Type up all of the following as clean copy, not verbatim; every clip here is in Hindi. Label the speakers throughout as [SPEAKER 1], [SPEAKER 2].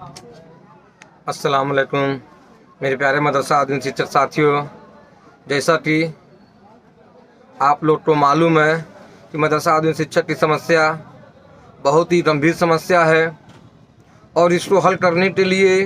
[SPEAKER 1] अस्सलाम वालेकुम मेरे प्यारे मदरसा आदमी शिक्षक साथियों। जैसा कि आप लोग को मालूम है कि मदरसा आदमी शिक्षक की समस्या बहुत ही गंभीर समस्या है और इसको हल करने के लिए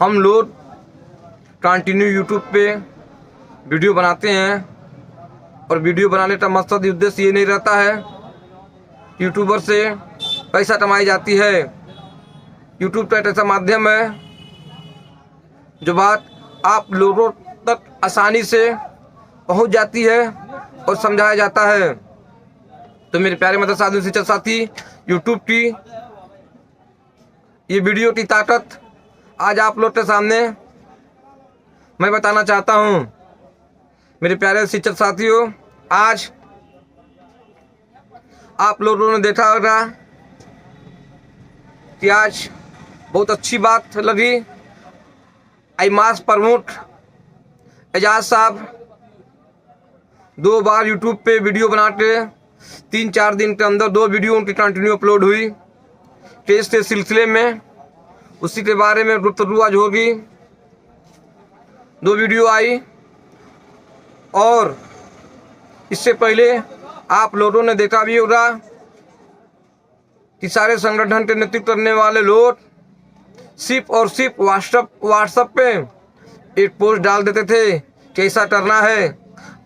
[SPEAKER 1] हम लोग कंटिन्यू यूट्यूब पे वीडियो बनाते हैं। और वीडियो बनाने का मकसद उद्देश्य ये नहीं रहता है यूट्यूबर से पैसा कमाई जाती है। यूट्यूब का एक ऐसा माध्यम है जो बात आप लोगों तक आसानी से पहुंच जाती है और समझाया जाता है। तो मेरे प्यारे मदरसा आदमी शिक्षक साथी, यूट्यूब की ये वीडियो की ताकत आज आप लोग के सामने मैं बताना चाहता हूं। मेरे प्यारे शिक्षक साथियों, आज आप लोगों ने देखा होगा कि आज बहुत अच्छी बात लगी। आईमास प्रमुख एजाज साहब 2 बार यूट्यूब पे वीडियो बना के 3-4 दिन के अंदर 2 वीडियो उनकी कंटिन्यू अपलोड हुई। टेस्ट के सिलसिले में उसी के बारे में गुफ्तगू आज होगी। 2 वीडियो आई और इससे पहले आप लोगों ने देखा भी होगा कि सारे संगठन के नेतृत्व करने वाले लोग सिर्फ और सिर्फ व्हाट्सएप पे एक पोस्ट डाल देते थे कि ऐसा करना है।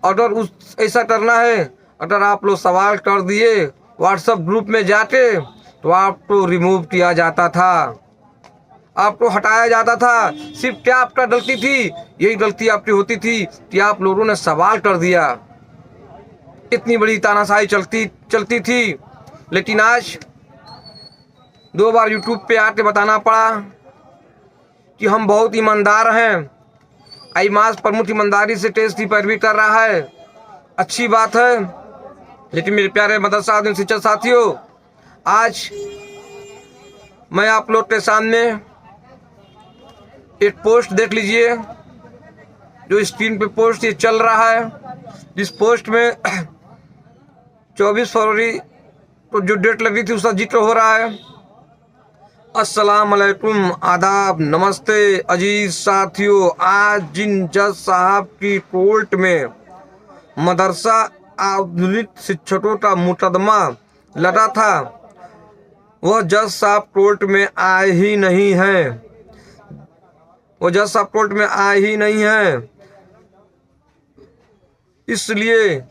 [SPEAKER 1] अगर ऐसा करना है, अगर आप लोग सवाल कर दिए व्हाट्सएप ग्रुप में जाके तो आपको रिमूव किया जाता था, आपको हटाया जाता था। सिर्फ क्या आपका गलती थी? यही गलती आपकी होती थी कि आप लोगों ने सवाल कर दिया। इतनी बड़ी तानाशाही चलती थी। लेकिन आज 2 बार यूट्यूब पे आके बताना पड़ा कि हम बहुत ईमानदार हैं। आईमास प्रमुख ईमानदारी से टेस्ट की पैरवी कर रहा है, अच्छी बात है। लेकिन मेरे प्यारे मदरसा आदमी शिक्षक साथियों, आज मैं आप लोग के सामने एक पोस्ट देख लीजिए जो स्क्रीन पे पोस्ट ये चल रहा है। जिस पोस्ट में 24 फरवरी को जो डेट लगी थी उसका जिक्र हो रहा है। अस्सलाम वालेकुम, आदाब, नमस्ते अजीज साथियों। आज जिन जज साहब की कोर्ट में मदरसा आधुनिक शिक्षकों का मुकदमा लगा था वह जज साहब कोर्ट में आए ही नहीं हैं। वो जज साहब कोर्ट में आए ही नहीं हैं। इसलिए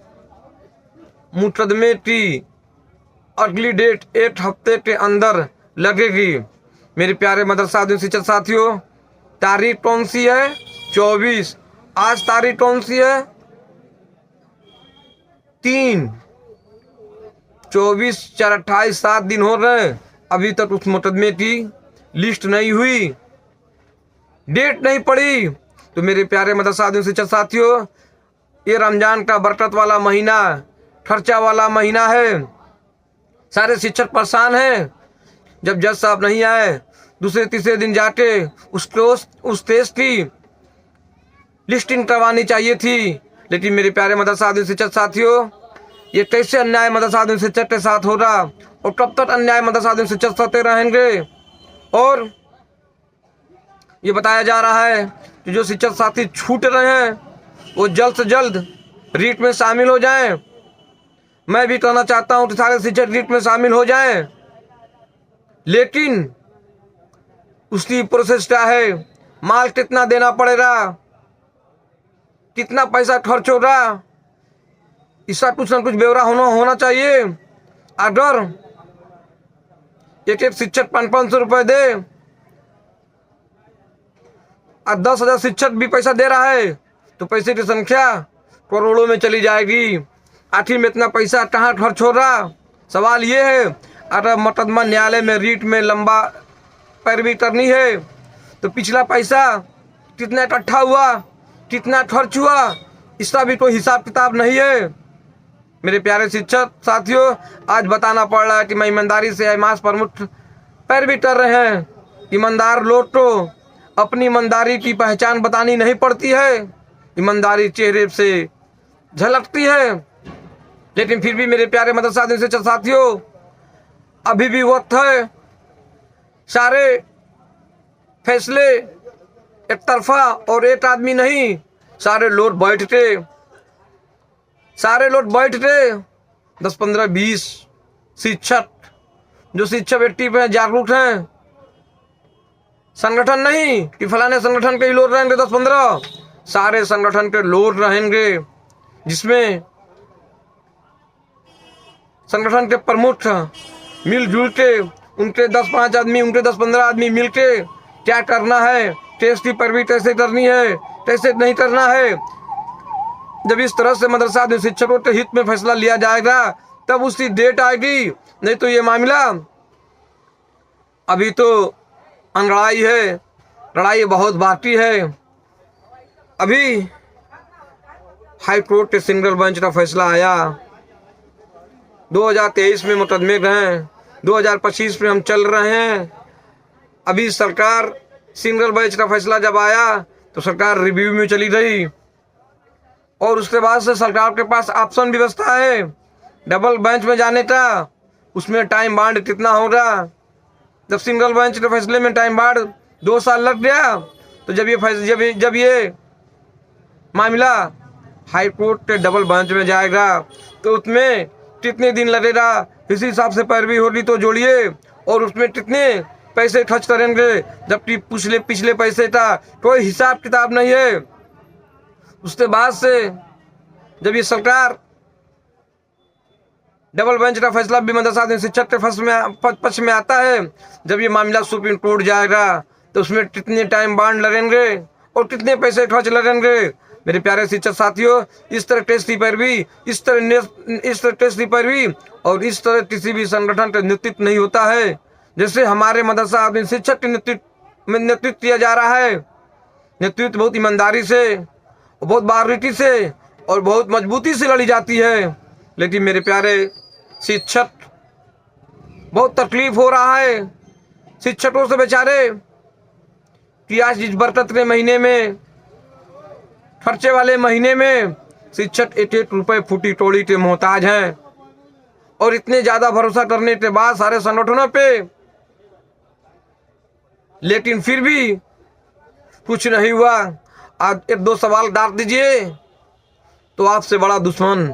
[SPEAKER 1] मुकदमे की अगली डेट 1 हफ्ते के अंदर लगेगी। मेरे प्यारे मदरसा आदमी शिक्षक साथियों, तारीख कौन सी है? 24। आज तारीख कौन सी है? 3। 24, 4, 28, 7 दिन हो रहे हैं। अभी तक उस मुकदमे की लिस्ट नहीं हुई, डेट नहीं पड़ी। तो मेरे प्यारे मदरसा आदमी शिक्षक साथियों, ये रमजान का बरकत वाला महीना, खर्चा वाला महीना है। सारे शिक्षक परेशान हैं। जब जज साहब नहीं आए, दूसरे तीसरे दिन जाके उस टेस्ट की लिस्टिंग करवानी चाहिए थी। लेकिन मेरे प्यारे मदरसा आदमी शिक्षक साथियों, ये कैसे अन्याय मदरसा आदमी शिक्षक के साथ होगा और कब तक अन्याय मदरसा आदमी शिक्षक करते रहेंगे? और ये बताया जा रहा है कि जो शिक्षक साथी छूट रहे हैं वो जल्द से जल्द रीट में शामिल हो जाएं। मैं भी कहना चाहता हूं कि सारे शिक्षक रीट में शामिल हो जाएं, लेकिन उसकी प्रोसेस क्या है? माल कितना देना पड़ेगा, कितना पैसा खर्च होगा, इसका कुछ ना कुछ ब्यौरा होना चाहिए। अगर एक शिक्षक 500 रुपये दे और 10,000 शिक्षक भी पैसा दे रहा है तो पैसे की संख्या करोड़ों में चली जाएगी। आखिर में इतना पैसा कहाँ खर्च हो रहा? सवाल ये है, अगर मुकदमा न्यायालय में रीट में लंबा पैरवी करनी है तो पिछला पैसा कितना इकट्ठा हुआ, कितना खर्च हुआ, इसका भी कोई हिसाब किताब नहीं है। मेरे प्यारे शिक्षक साथियों, आज बताना पड़ रहा है कि मैं ईमानदारी से आईमास प्रमुख पैरवी कर रहे हैं। ईमानदार लोग को अपनी ईमानदारी की पहचान बतानी नहीं पड़ती है, ईमानदारी चेहरे से झलकती है। लेकिन फिर भी मेरे प्यारे मदरसा आदमी शिक्षक साथियों, अभी भी वक्त है। सारे फैसले एक तरफा और एक आदमी नहीं, सारे लोग बैठते 10-15-20 शिक्षक जो शिक्षक व्यक्ति पे जागरूक हैं, संगठन नहीं कि फलाने संगठन के ही लोग रहेंगे 10-15, सारे संगठन के लोग रहेंगे, जिसमें संगठन के प्रमुख मिलजुल के उनके 10-5 आदमी, उनके 10-15 आदमी मिलके क्या करना है, टेस्ट की पैरवी कैसे करनी है, कैसे नहीं करना है। जब इस तरह से मदरसा में शिक्षकों के हित में फैसला लिया जाएगा तब उसकी डेट आएगी, नहीं तो ये मामला अभी तो अंगड़ाई है, लड़ाई बहुत बाकी है। अभी हाई कोर्ट के सिंगल बेंच का फैसला आया, 2023 में मुकदमे गए, 2025 में हम चल रहे हैं। अभी सरकार सिंगल बेंच का फैसला जब आया तो सरकार रिव्यू में चली गई और उसके बाद से सरकार के पास ऑप्शन व्यवस्था है डबल बेंच में जाने का। उसमें टाइम बाउंड कितना होगा? जब सिंगल बेंच के फैसले में टाइम बाउंड 2 साल लग गया तो जब ये मामला हाई कोर्ट के डबल बेंच में जाएगा तो उसमें कितने दिन लगेगा, इसी हिसाब से पैरवी होगी तो जोड़िए, और उसमें कितने पैसे खर्च करेंगे, जबकि पिछले पैसे का कोई हिसाब किताब नहीं है। उसके बाद से जब ये सरकार डबल बेंच का फैसला भी मदरसा शिक्षक के पक्ष में आता है, जब ये मामला सुप्रीम कोर्ट जाएगा तो उसमें कितने टाइम बाउंड लगेंगे और कितने पैसे खर्च लगेंगे। मेरे प्यारे शिक्षक साथियों, इस तरह टेस्ट की पैरवी, इस तरह टेस्ट की पैरवी और इस तरह किसी भी संगठन का नेतृत्व नहीं होता है। जैसे हमारे मदरसा शिक्षक के नेतृत्व किया जा रहा है। नेतृत्व बहुत ईमानदारी से, बहुत बारीकी से और बहुत मजबूती से लड़ी जाती है। लेकिन मेरे प्यारे शिक्षक, बहुत तकलीफ हो रहा है शिक्षकों से बेचारे कि आज इस बरकत के महीने में, खर्चे वाले महीने में शिक्षक 1-1 रुपए फूटी तोड़ी के मोहताज हैं। और इतने ज्यादा भरोसा करने के बाद सारे संगठनों पे, लेकिन फिर भी कुछ नहीं हुआ। आज 1-2 सवाल डाल दीजिए तो आपसे बड़ा दुश्मन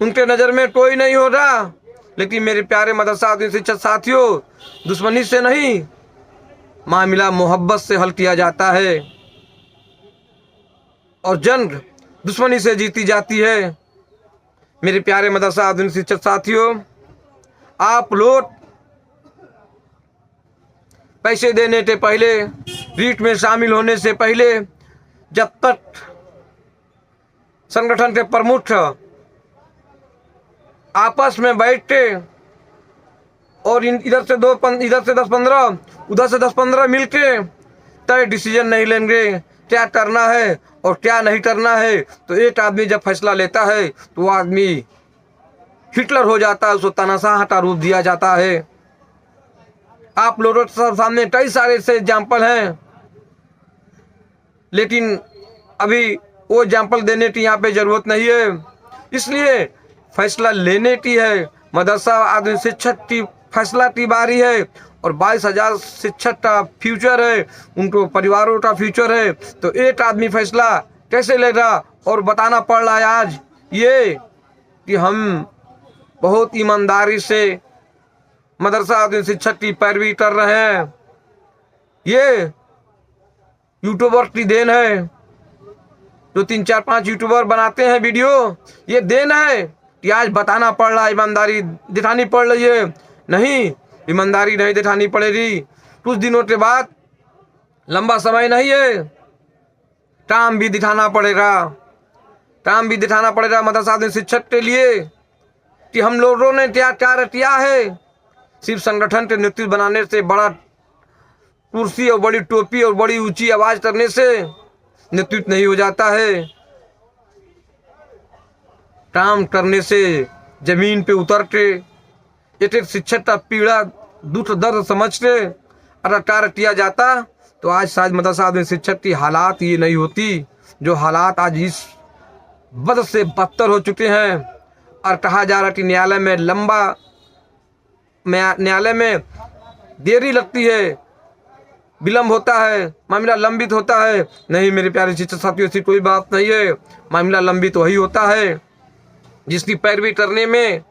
[SPEAKER 1] उनके नज़र में कोई नहीं होगा। लेकिन मेरे प्यारे मदरसा शिक्षक साथियों, दुश्मनी से नहीं, मामला मोहब्बत से हल किया जाता है और जंग दुश्मनी से जीती जाती है। मेरे प्यारे मदरसा शिक्षक साथियों, आप लोग पैसे देने के पहले, रीट में शामिल होने से पहले, जब तक संगठन के प्रमुख आपस में बैठ के और इधर से 10-15, उधर से 10-15 मिलके तय डिसीजन नहीं लेंगे क्या करना है और क्या नहीं करना है, तो एक आदमी जब फैसला लेता है तो वो आदमी हिटलर हो जाता है, उसको तानाशाह का रूप दिया जाता है। आप लोगों के सामने कई सारे ऐसे एग्जाम्पल हैं, लेकिन अभी वो एग्जाम्पल देने की यहाँ पे ज़रूरत नहीं है। इसलिए फैसला लेने की है, मदरसा शिक्षक की फैसला की बारी है और 22,000 शिक्षक का फ्यूचर है, उनको परिवारों का फ्यूचर है। तो एक आदमी फैसला कैसे लेगा? और बताना पड़ रहा है आज ये कि हम बहुत ईमानदारी से मदरसा शिक्षक की पैरवी कर रहे हैं। ये यूट्यूबर की देन है, जो 3-4-5 यूट्यूबर बनाते हैं वीडियो, ये देन है कि आज बताना पड़ रहा है, ईमानदारी दिखानी पड़ रही है। नहीं, ईमानदारी नहीं दिखानी पड़ेगी, कुछ दिनों के बाद, लंबा समय नहीं है, काम भी दिखाना पड़ेगा मदरसा शिक्षक के लिए कि हम लोगों ने क्या क्या किया है। सिर्फ संगठन के नेतृत्व बनाने से, बड़ा कुर्सी और बड़ी टोपी और बड़ी ऊंची आवाज करने से नेतृत्व नहीं हो जाता है। काम करने से, जमीन पे उतर के, एक शिक्षक का पीड़ा, दुख, दर्द समझ के अगर कार्य किया जाता तो आज शायद मदरसा शिक्षक की हालात ये नहीं होती जो हालात आज इस बद से बदतर हो चुके हैं। और कहा जा रहा कि न्यायालय में देरी लगती है विलम्ब होता है, मामला लंबित होता है। नहीं मेरे प्यारे शिक्षक साथियों, ऐसी कोई बात नहीं है। मामला लंबित वही होता है जिसकी पैरवी करने में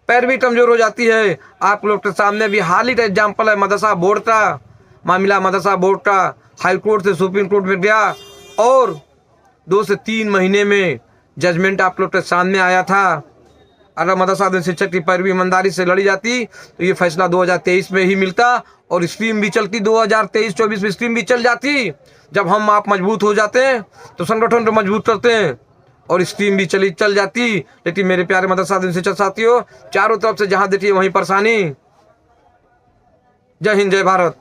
[SPEAKER 1] पैरवी कमजोर हो जाती है। आप लोग के सामने भी हाल ही का एग्जाम्पल है मदरसा बोर्ड का। मामला मदरसा बोर्ड का हाई कोर्ट से सुप्रीम कोर्ट में गया और 2 से 3 महीने में जजमेंट आप लोग के सामने आया था। अगर मदरसा शिक्षक की पैरवी ईमानदारी से लड़ी जाती तो ये फैसला 2023 में ही मिलता और स्ट्रीम भी चलती, 2023-24 में स्ट्रीम भी चल जाती। जब हम आप मजबूत हो जाते हैं तो संगठन को मजबूत करते हैं और स्ट्रीम भी चल जाती। लेकिन मेरे प्यारे मदरसा शिक्षक साथियों, चारों तरफ से जहां देखिए वहीं परेशानी। जय हिंद, जय भारत।